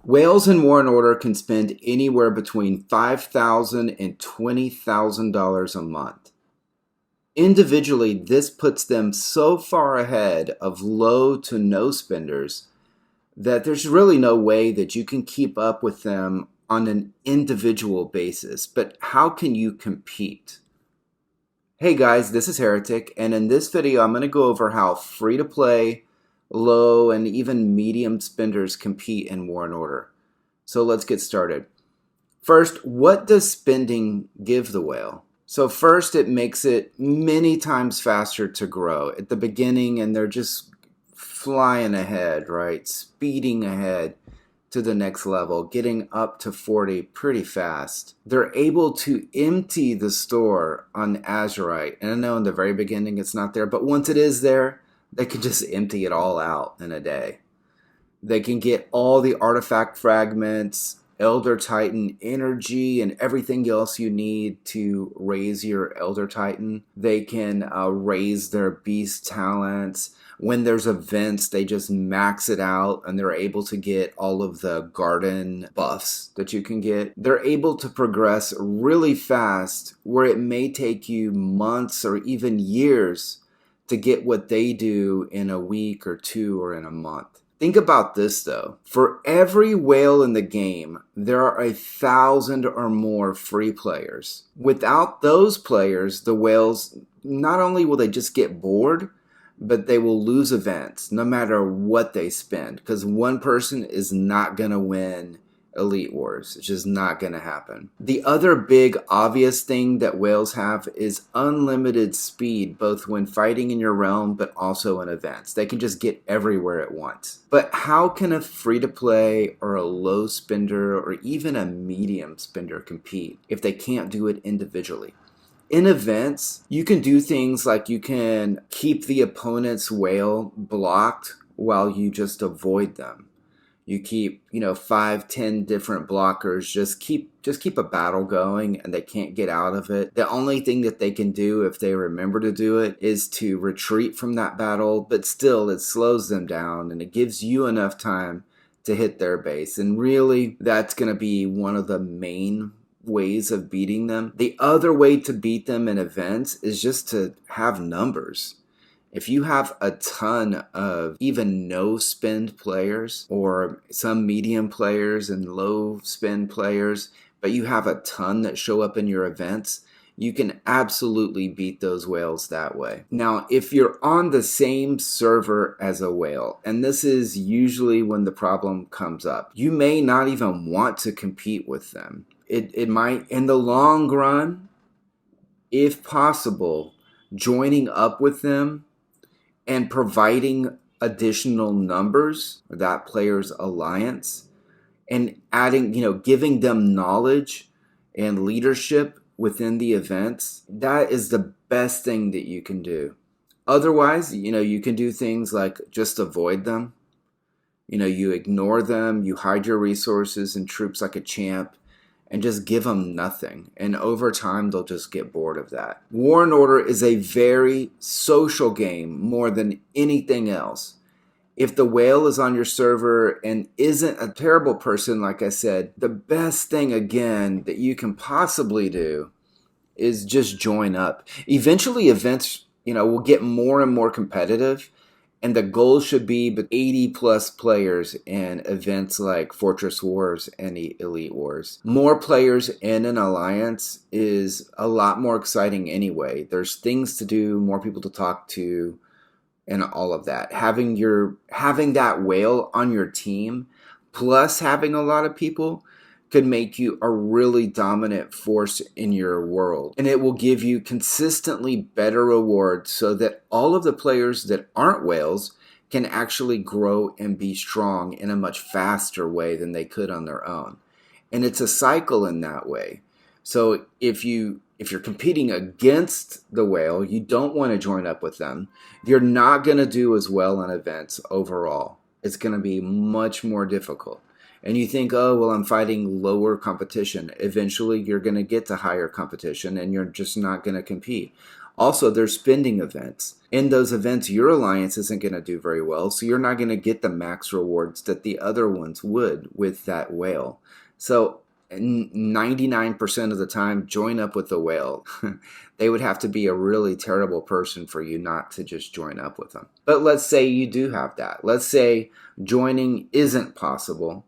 Whales in War and Order can spend anywhere between $5,000 and $20,000 a month. Individually, this puts them so far ahead of low to no spenders that there's really no way that you can keep up with them on an individual basis. But how can you compete? Hey guys, this is Heretic, and in this video I'm going to go over how free-to-play, low, and even medium spenders compete in War and Order. So let's get started. First, what does spending give the whale? So first, it makes it many times faster to grow. At the beginning, and they're just flying ahead, right? Speeding ahead to the next level, getting up to 40 pretty fast. They're able to empty the store on Azurite. And I know in the very beginning it's not there, but once it is there, they can just empty it all out in a day. They can get all the artifact fragments, Elder Titan energy, and everything else you need to raise your Elder Titan. They can raise their beast talents. When there's events, they just max it out and they're able to get all of the garden buffs that you can get. They're able to progress really fast where it may take you months or even years to get what they do in a week or two or in a month. Think about this though. For every whale in the game, there are 1,000 or more free players. Without those players, the whales, not only will they just get bored, but they will lose events no matter what they spend, because one person is not going to win Elite Wars. It's just not going to happen. The other big obvious thing that whales have is unlimited speed, both when fighting in your realm, but also in events. They can just get everywhere at once. But how can a free-to-play or a low spender or even a medium spender compete if they can't do it individually? In events, you can do things like you can keep the opponent's whale blocked while you just avoid them. You keep, 5, 10 different blockers, just keep a battle going and they can't get out of it. The only thing that they can do if they remember to do it is to retreat from that battle, but still it slows them down and it gives you enough time to hit their base. And really, that's going to be one of the main ways of beating them. The other way to beat them in events is just to have numbers. If you have a ton of even no spend players or some medium players and low spend players, but you have a ton that show up in your events, you can absolutely beat those whales that way. Now, if you're on the same server as a whale, and this is usually when the problem comes up, you may not even want to compete with them. It might, in the long run, if possible, joining up with them and providing additional numbers for that player's alliance and adding, giving them knowledge and leadership within the events, that is the best thing that you can do. Otherwise, you can do things like just avoid them. You ignore them, you hide your resources and troops like a champ, and just give them nothing. And over time, they'll just get bored of that. War and Order is a very social game more than anything else. If the whale is on your server and isn't a terrible person, like I said, the best thing, again, that you can possibly do is just join up. Eventually, events, will get more and more competitive. And the goal should be 80 plus players in events like Fortress Wars and Elite Wars. More players in an alliance is a lot more exciting anyway. There's things to do, more people to talk to, and all of that. Having that whale on your team, plus having a lot of people, could make you a really dominant force in your world. And it will give you consistently better rewards so that all of the players that aren't whales can actually grow and be strong in a much faster way than they could on their own. And it's a cycle in that way. So if you're competing against the whale, you don't want to join up with them. You're not going to do as well in events overall. It's going to be much more difficult. And you think, oh, well, I'm fighting lower competition. Eventually, you're going to get to higher competition and you're just not going to compete. Also, there's spending events. In those events, your alliance isn't going to do very well, so you're not going to get the max rewards that the other ones would with that whale. So 99% of the time, join up with the whale. They would have to be a really terrible person for you not to just join up with them. But let's say you do have that. Let's say joining isn't possible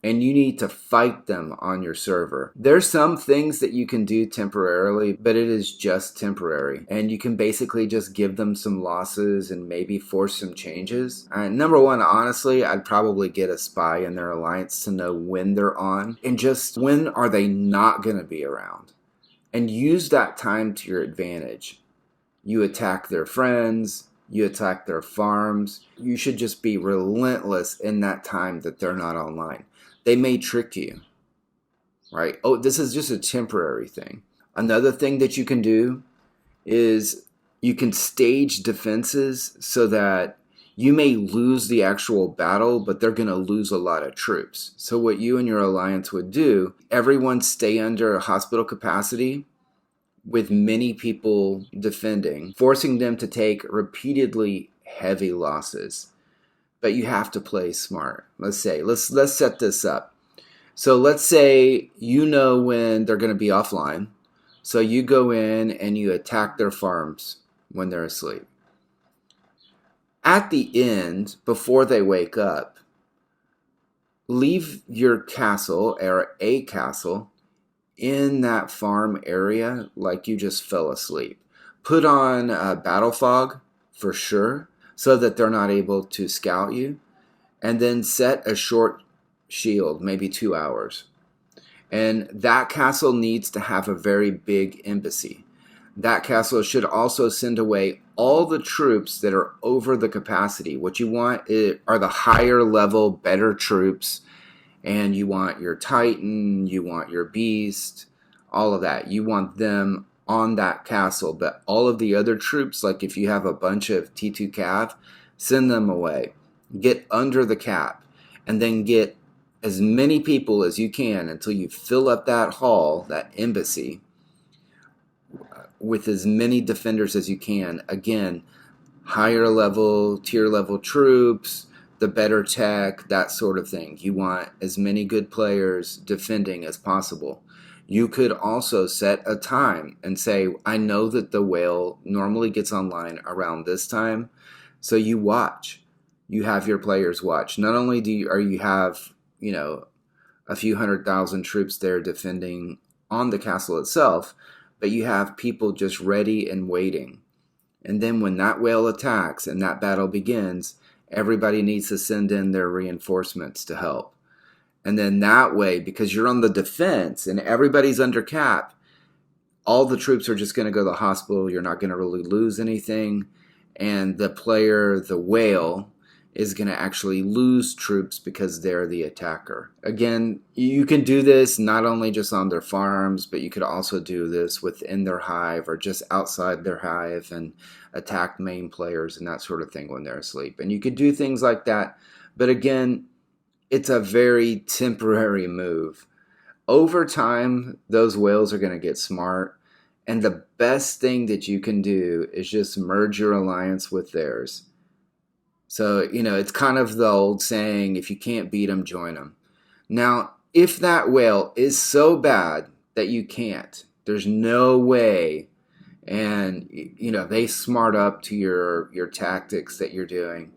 and you need to fight them on your server. There's some things that you can do temporarily, but it is just temporary. And you can basically just give them some losses and maybe force some changes. Number one, honestly, I'd probably get a spy in their alliance to know when they're on and just when are they not going to be around. And use that time to your advantage. You attack their friends, you attack their farms. You should just be relentless in that time that they're not online. They may trick you, right? Oh, this is just a temporary thing. Another thing that you can do is you can stage defenses so that you may lose the actual battle, but they're going to lose a lot of troops. So what you and your alliance would do, everyone stay under hospital capacity with many people defending, forcing them to take repeatedly heavy losses. But you have to play smart. Let's set this up. So let's say you know when they're going to be offline. So you go in and you attack their farms when they're asleep. At the end, before they wake up, leave your castle or a castle in that farm area like you just fell asleep. Put on battle fog for sure, so that they're not able to scout you, and then set a short shield, maybe 2 hours. And that castle needs to have a very big embassy. That castle should also send away all the troops that are over the capacity. What you want are the higher level, better troops, and you want your Titan, you want your Beast, all of that. You want them on that castle, but all of the other troops, like if you have a bunch of T2 Cav, send them away. Get under the cap, and then get as many people as you can until you fill up that hall, that embassy, with as many defenders as you can. Again, higher level, tier level troops, the better tech, that sort of thing. You want as many good players defending as possible. You could also set a time and say, I know that the whale normally gets online around this time, so you watch. You have your players watch. Not only do you have, a few 100,000 troops there defending on the castle itself, but you have people just ready and waiting. And then when that whale attacks and that battle begins, everybody needs to send in their reinforcements to help. And then that way, because you're on the defense and everybody's under cap, all the troops are just going to go to the hospital. You're not going to really lose anything. And the player, the whale, is going to actually lose troops because they're the attacker. Again, you can do this not only just on their farms, but you could also do this within their hive or just outside their hive and attack main players and that sort of thing when they're asleep. And you could do things like that. But again, it's a very temporary move. Over time, those whales are going to get smart. And the best thing that you can do is just merge your alliance with theirs. So, it's kind of the old saying, if you can't beat them, join them. Now, if that whale is so bad that you can't, there's no way, and, they smart up to your tactics that you're doing,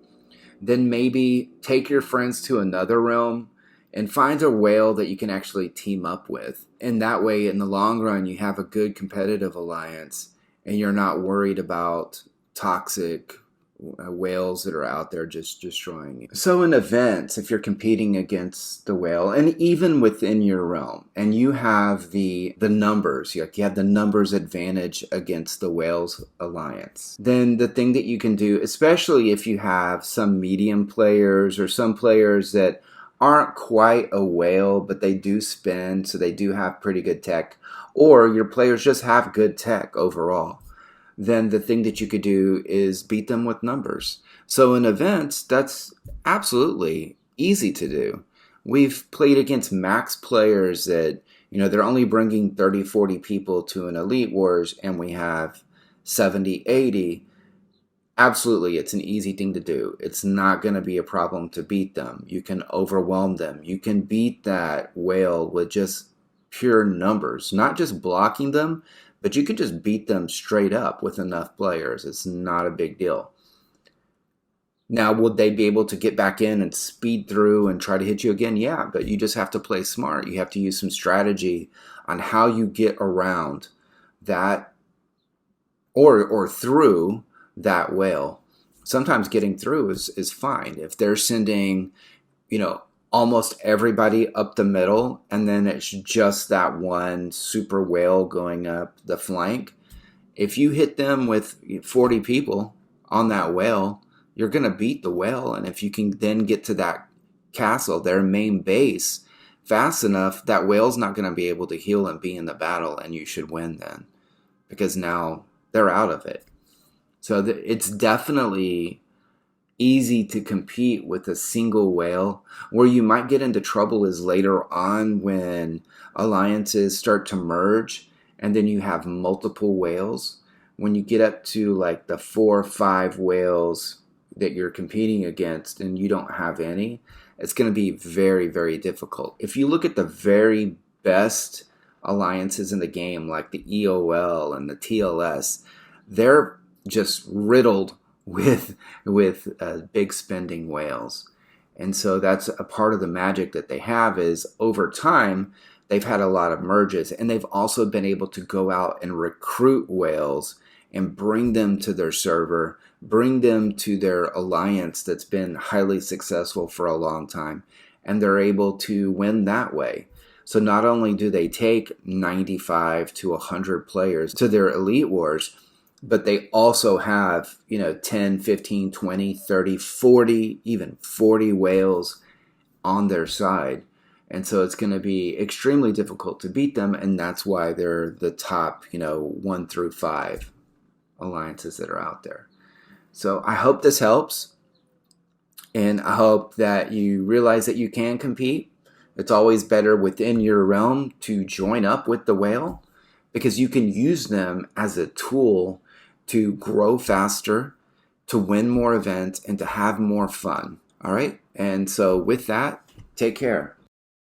then maybe take your friends to another realm and find a whale that you can actually team up with. And that way, in the long run, you have a good competitive alliance and you're not worried about toxic whales that are out there just destroying you. So in events, if you're competing against the whale, and even within your realm, and you have the numbers, you have the numbers advantage against the whale's alliance, then the thing that you can do, especially if you have some medium players or some players that aren't quite a whale, but they do spend, so they do have pretty good tech, or your players just have good tech overall, then the thing that you could do is beat them with numbers. So in events, that's absolutely easy to do. We've played against max players that, they're only bringing 30, 40 people to an Elite Wars, and we have 70, 80, absolutely, it's an easy thing to do. It's not going to be a problem to beat them. You can overwhelm them. You can beat that whale with just pure numbers, not just blocking them, but you can just beat them straight up with enough players. It's not a big deal. Now, would they be able to get back in and speed through and try to hit you again? Yeah, but you just have to play smart. You have to use some strategy on how you get around that or through that whale. Sometimes getting through is fine. If they're sending, almost everybody up the middle, and then it's just that one super whale going up the flank, if you hit them with 40 people on that whale, you're going to beat the whale. And if you can then get to that castle, their main base, fast enough, that whale's not going to be able to heal and be in the battle, and you should win then, because now they're out of it. So it's definitely easy to compete with a single whale. Where you might get into trouble is later on when alliances start to merge and then you have multiple whales. When you get up to like the 4 or 5 whales that you're competing against and you don't have any, it's going to be very, very difficult. If you look at the very best alliances in the game, like the EOL and the TLS, they're just riddled with big spending whales. And so that's a part of the magic that they have, is over time they've had a lot of merges, and they've also been able to go out and recruit whales and bring them to their server, bring them to their alliance that's been highly successful for a long time, and they're able to win that way. So not only do they take 95 to 100 players to their Elite Wars, but they also have, 10, 15, 20, 30, 40, even 40 whales on their side. And so it's going to be extremely difficult to beat them, and that's why they're the top, 1 through 5 alliances that are out there. So I hope this helps, and I hope that you realize that you can compete. It's always better within your realm to join up with the whale, because you can use them as a tool to grow faster, to win more events, and to have more fun. All right? And so with that, take care.